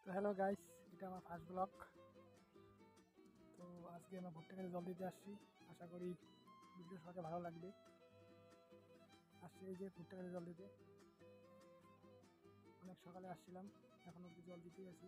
তো hello guys, এটা আমার ফার্স্ট ব্লগ। তো আজকে আমরা ভুট্টা খেতে জল দিতে আসছি। আশা করি ভিডিও সবাইকে ভালো লাগবে। আসছি এই যে ভুট্টা খেতে জল দিতে। অনেক সকালে আসছিলাম, এখন অব্দি জল দিতে আছি।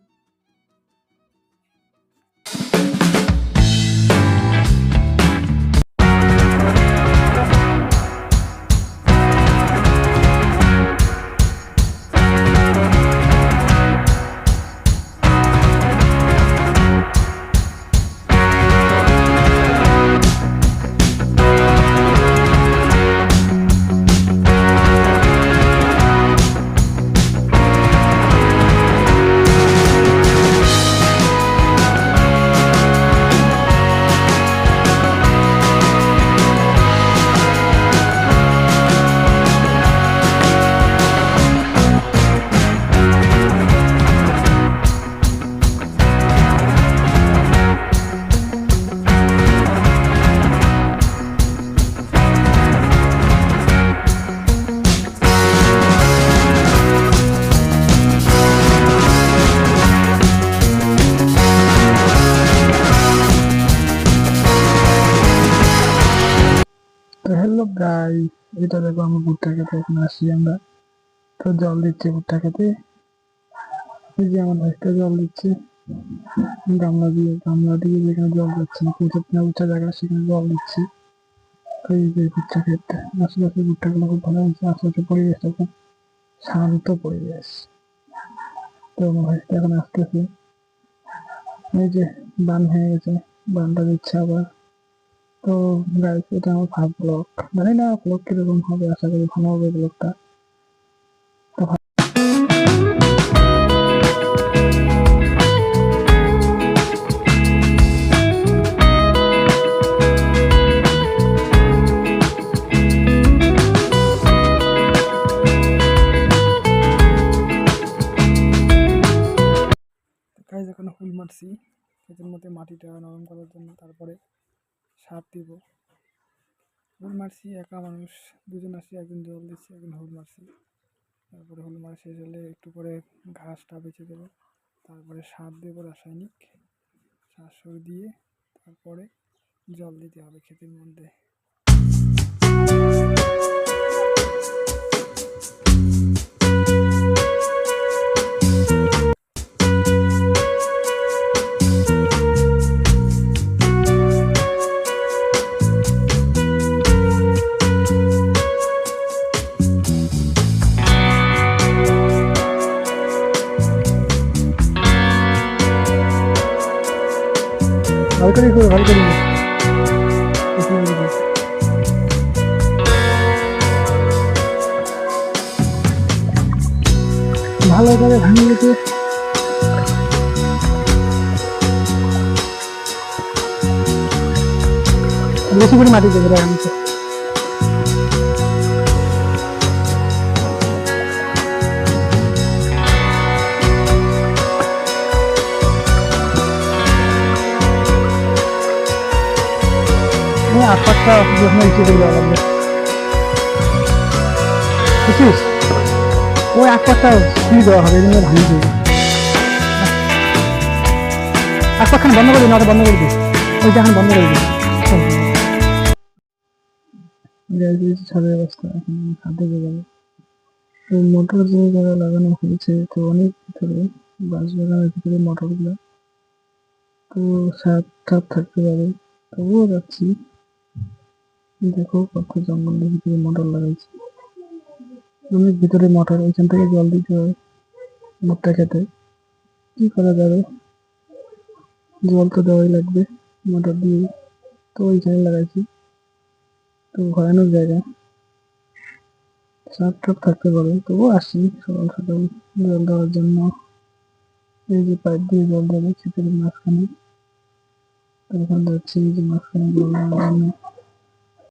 তো হ্যালো গাইস, এটা দেখো আমরা ভুট্টা খেতে এখন আসছি আমরা। তো জল দিচ্ছি ভুট্টা খেতে। এই যে আমার ভাইটা জল দিচ্ছে গামলা দিয়ে যেখানে জল যাচ্ছে না, প্রচুর না উঁচা জায়গা, সেখানে জল দিচ্ছি। তো এই যে ভুট্টা খেতে আশেপাশে ভুট্টাগুলো খুব ভালো হয়েছে, আশেপাশে পরিবেশটা খুব শান্ত পরিবেশ। তো আমার ভাইটা এখন আসতেছে। এই যে বান হয়ে গেছে, বানটা দিচ্ছে আবার। তো গাইস, এটা আমার ফার্স্ট ব্লগ। জানি না ব্লগ কিরকম হবে, আশা করি ভালো হবে ব্লগটা। গাইস, এখন হুল মারছি ক্ষেতের মধ্যে মাটিটা নরম করার জন্য, তারপরে সার দিব। হুল মারছি, একা মানুষ, দুজন আসছি, একজন জল দিচ্ছি, একজন হুল মারছি। তারপরে হুল মারা শেষ হলে একটু পরে ঘাসটা বেঁচে দেবো, তারপরে সার দেবো, রাসায়নিক সার সুর দিয়ে তারপরে জল দিতে হবে ক্ষেতের মধ্যে। ভালো করে করো, ভালো করে ভালো করে ভাঙিয়ে গেছে। বেশি করে মাটি দেবে ভাঙিতে। আশপাশটা যখন ইচ্ছে করে দেওয়া লাগবে, বুঝছিস? ওই আশপাশটা ফ্রি দেওয়া হবে, এই জন্য ভাঙিয়ে দেবে। আশপাশখানে বন্ধ করে দিন, ওটা বন্ধ করে দিই, ওই যে এখন বন্ধ করে দিই। ছাদের অবস্থা এখন ছাদে যাবে। মোটর যে জায়গায় লাগানো হয়েছে, তো অনেক ভিতরে বাঁশ বাগানের ভিতরে মোটরগুলো, তো সাপ টাপ থাকতে পারে, তবুও যাচ্ছি। দেখো কত জঙ্গলের ভিতরে মোটর লাগাইছি, অনেক ভিতরে মোটর, ওইখান থেকে জল দিতে হয় ভুট্টা খেতে। কি করা যাবে, জল তো দেওয়াই লাগবে মোটর দিয়ে। তো ওইখানে লাগাইছি, তো ভয়ানক জায়গা, সাপ টাপ থাকতে পারে, তবুও আসি সকাল সকাল জল দেওয়ার জন্য। এই যে পাইপ দিয়ে জল দেবে ক্ষেতের মাঝখানে, তখন যাচ্ছি এই যে মাঝখানে জল দেওয়ার জন্য।